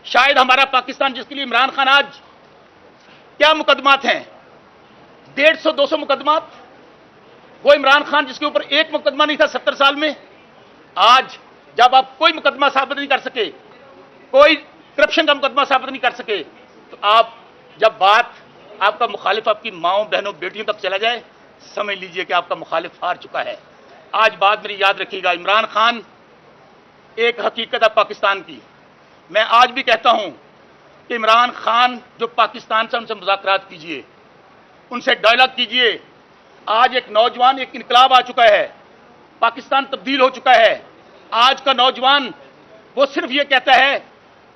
شاید ہمارا پاکستان جس کے لیے عمران خان آج کیا مقدمات ہیں، 150-200 مقدمات، وہ عمران خان جس کے اوپر ایک مقدمہ نہیں تھا 70 سال میں، آج جب آپ کوئی مقدمہ ثابت نہیں کر سکے، کوئی کرپشن کا مقدمہ ثابت نہیں کر سکے، تو آپ جب بات آپ کا مخالف آپ کی ماؤں بہنوں بیٹیوں تک چلا جائے، سمجھ لیجئے کہ آپ کا مخالف ہار چکا ہے۔ آج بات میری یاد رکھیے گا، عمران خان ایک حقیقت ہے پاکستان کی۔ میں آج بھی کہتا ہوں کہ عمران خان جو پاکستان سے ان سے مذاکرات کیجئے، ان سے ڈائلاگ کیجئے۔ آج ایک نوجوان، ایک انقلاب آ چکا ہے، پاکستان تبدیل ہو چکا ہے۔ آج کا نوجوان وہ صرف یہ کہتا ہے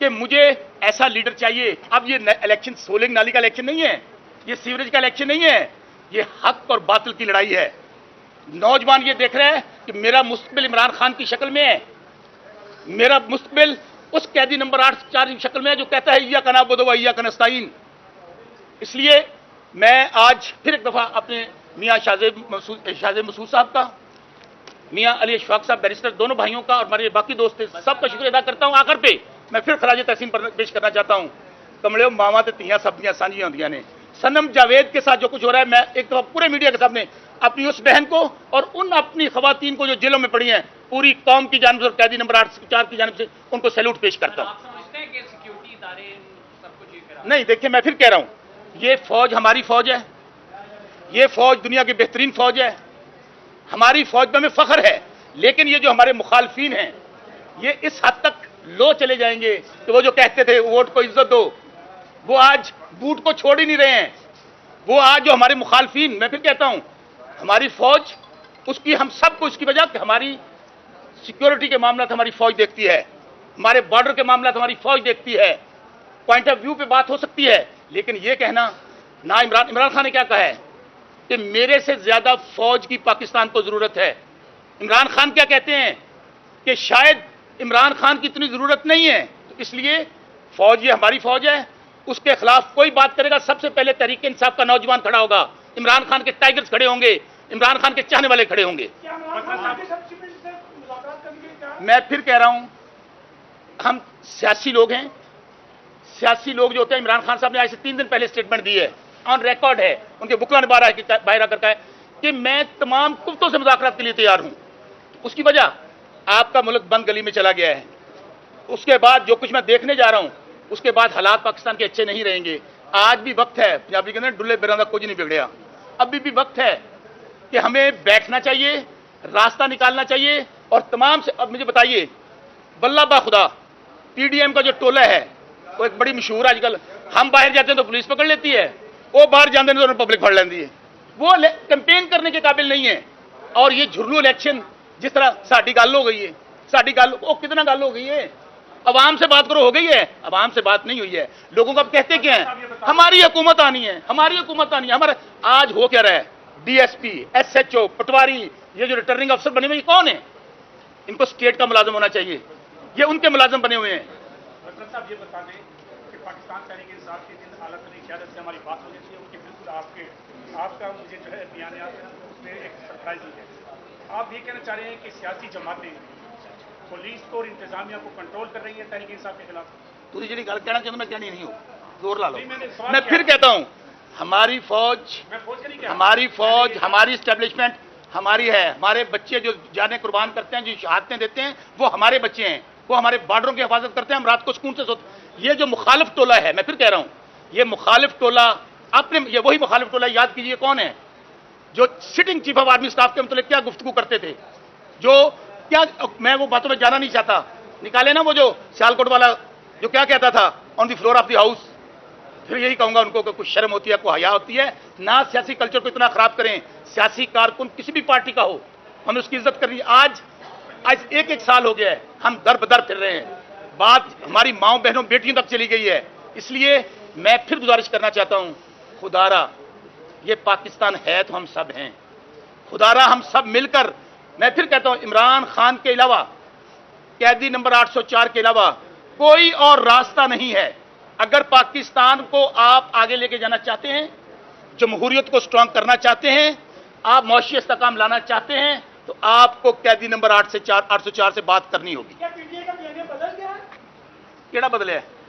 کہ مجھے ایسا لیڈر چاہیے۔ اب یہ الیکشن سولنگ نالی کا الیکشن نہیں ہے، یہ سیوریج کا الیکشن نہیں ہے، یہ حق اور باطل کی لڑائی ہے۔ نوجوان یہ دیکھ رہا ہے کہ میرا مستقبل عمران خان کی شکل میں ہے، میرا مستقبل اس قیدی نمبر 8 کی شکل میں ہے جو کہتا ہے ایاک نعبد و ایاک نستعین۔ اس لیے میں آج پھر ایک دفعہ اپنے میاں شاہ مسعود صاحب کا، میاں علی اشفاق صاحب بیرسٹر، دونوں بھائیوں کا اور ہمارے باقی دوست سب کا شکریہ ادا کرتا ہوں۔ آخر پہ میں پھر خراج تحسین پیش کرنا چاہتا ہوں، کمڑے ماوا تے تیاں سبزیاں سانجیاں ہوندیاں نے۔ صنم جاوید کے ساتھ جو کچھ ہو رہا ہے، میں ایک دفعہ پورے میڈیا کے سامنے اپنی اس بہن کو اور ان اپنی خواتین کو جو جیلوں میں پڑی ہیں، پوری قوم کی جانب سے اور قیدی نمبر 8 کی جانب سے ان کو سیلوٹ پیش کرتا ہوں۔ نہیں دیکھیں، میں پھر کہہ رہا ہوں، یہ فوج ہماری فوج ہے، یہ فوج دنیا کی بہترین فوج ہے، ہماری فوج میں ہمیں فخر ہے۔ لیکن یہ جو ہمارے مخالفین ہیں، یہ اس حد تک لو چلے جائیں گے کہ وہ جو کہتے تھے ووٹ کو عزت دو، وہ آج بوٹ کو چھوڑ ہی نہیں رہے ہیں۔ وہ آج جو ہمارے مخالفین، میں پھر کہتا ہوں، ہماری فوج، اس کی ہم سب کو اس کی وجہ کہ ہماری سیکیورٹی کے معاملات ہماری فوج دیکھتی ہے، ہمارے بارڈر کے معاملات ہماری فوج دیکھتی ہے۔ پوائنٹ آف ویو پہ بات ہو سکتی ہے، لیکن یہ کہنا نہ عمران خان نے کیا کہا ہے کہ میرے سے زیادہ فوج کی پاکستان کو ضرورت ہے۔ عمران خان کیا کہتے ہیں کہ شاید عمران خان کی اتنی ضرورت نہیں ہے، تو اس لیے فوج یہ ہماری فوج ہے، اس کے خلاف کوئی بات کرے گا سب سے پہلے تحریک انصاف کا نوجوان کھڑا ہوگا، عمران خان کے ٹائگرز کھڑے ہوں گے، عمران خان کے چاہنے والے کھڑے ہوں گے۔ میں پھر کہہ رہا ہوں، ہم سیاسی لوگ ہیں، سیاسی لوگ جو ہوتے ہیں، عمران خان صاحب نے آج سے 3 دن پہلے اسٹیٹمنٹ دی ہے، آن ریکارڈ ہے، ان کے بکلا نے باہر آ کر کہا ہے کہ میں تمام قوتوں سے مذاکرات کے لیے تیار ہوں۔ اس کی وجہ آپ کا ملک بند گلی میں چلا گیا ہے۔ اس کے بعد جو کچھ میں دیکھنے جا رہا ہوں، اس کے بعد حالات پاکستان کے اچھے نہیں رہیں گے۔ آج بھی وقت ہے، پنجابی کہتے ہیں ڈلے براندا کچھ نہیں بگڑیا، ابھی بھی وقت ہے کہ ہمیں بیٹھنا چاہیے، راستہ نکالنا چاہیے، اور تمام سے اب مجھے بتائیے، واللہ با خدا پی ڈی ایم کا جو ٹولہ ہے وہ ایک بڑی مشہور آج کل، ہم باہر جاتے ہیں تو پولیس پکڑ لیتی ہے، وہ باہر جاتے ہیں تو پبلک پڑ لیتی ہے، وہ کیمپین کرنے کے قابل نہیں ہے۔ اور یہ جھرلو الیکشن جس طرح ساڈی گل ہو گئی ہے، ساڈی گل وہ کتنا گل ہو گئی ہے، عوام سے بات کرو، ہو گئی ہے، عوام سے بات نہیں ہوئی ہے۔ لوگوں کو اب کہتے کیا ہیں، ہماری حکومت آنی ہے، ہماری حکومت آنی ہے۔ ہمارا آج ہو کیا رہا ہے، D S P, S H O, patwari, یہ جو ریٹرننگ افسر بنے ہوئے یہ کون ہیں؟ ان کو اسٹیٹ کا ملازم ہونا چاہیے، یہ ان کے ملازم بنے ہوئے ہیں۔ صاحب یہ بتا دیں کہ پاکستان تحریک انصاف کی جن اعلیٰ قیادت سے ہماری بات ہونی چاہیے، ان کی بالکل آپ کا مجھے جو ہے بیانات اس میں ایک سرپرائز ہے۔ آپ یہ کہنا چاہ رہے ہیں کہ سیاسی جماعتیں پولیس کو اور انتظامیہ کو کنٹرول کر رہی ہیں تحریک انصاف کے خلاف؟ پوری جی گل کہنا چاہتا میں کہنی نہیں ہوں، زور لا لو۔ میں پھر کہتا ہوں، ہماری فوج، ہماری اسٹیبلشمنٹ ہماری ہے، ہمارے بچے جو جانیں قربان کرتے ہیں، جو شہادتیں دیتے ہیں، وہ ہمارے بچے ہیں، وہ ہمارے بارڈروں کی حفاظت کرتے ہیں، ہم رات کو سکون سے سوتے۔ یہ جو مخالف ٹولہ ہے، میں پھر کہہ رہا ہوں، یہ مخالف ٹولہ یہ وہی مخالف ٹولہ یاد کیجئے کون ہے جو sitting chief of army staff کے متعلق کیا گفتگو کرتے تھے، جو کیا، میں وہ باتوں میں جانا نہیں چاہتا، نکالے نا وہ جو سیالکوٹ والا جو کیا کہتا تھا آن دی فلور آف دی ہاؤس۔ پھر یہی کہوں گا ان کو کہ کچھ شرم ہوتی ہے، کوئی حیا ہوتی ہے، نہ سیاسی کلچر کو اتنا خراب کریں۔ سیاسی کارکن کسی بھی پارٹی کا ہو، ہمیں اس کی عزت کرنی ہے۔ آج ایک سال ہو گیا ہے، ہم در بدر پھر رہے ہیں، بات ہماری ماؤں بہنوں بیٹیوں تک چلی گئی ہے۔ اس لیے میں پھر گزارش کرنا چاہتا ہوں، خدارا یہ پاکستان ہے تو ہم سب ہیں، خدارا ہم سب مل کر، میں پھر کہتا ہوں، عمران خان کے علاوہ، قیدی نمبر 804 کے علاوہ کوئی اور راستہ نہیں ہے۔ اگر پاکستان کو آپ آگے لے کے جانا چاہتے ہیں، جمہوریت کو سٹرانگ کرنا چاہتے ہیں، آپ معاشی استحکام لانا چاہتے ہیں، تو آپ کو قیدی نمبر 804 سے بات کرنی ہوگی۔ کیا پی ٹی آئی کا بیانیہ بدل گیا ہے؟ کیڑا بدلے ہے؟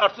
8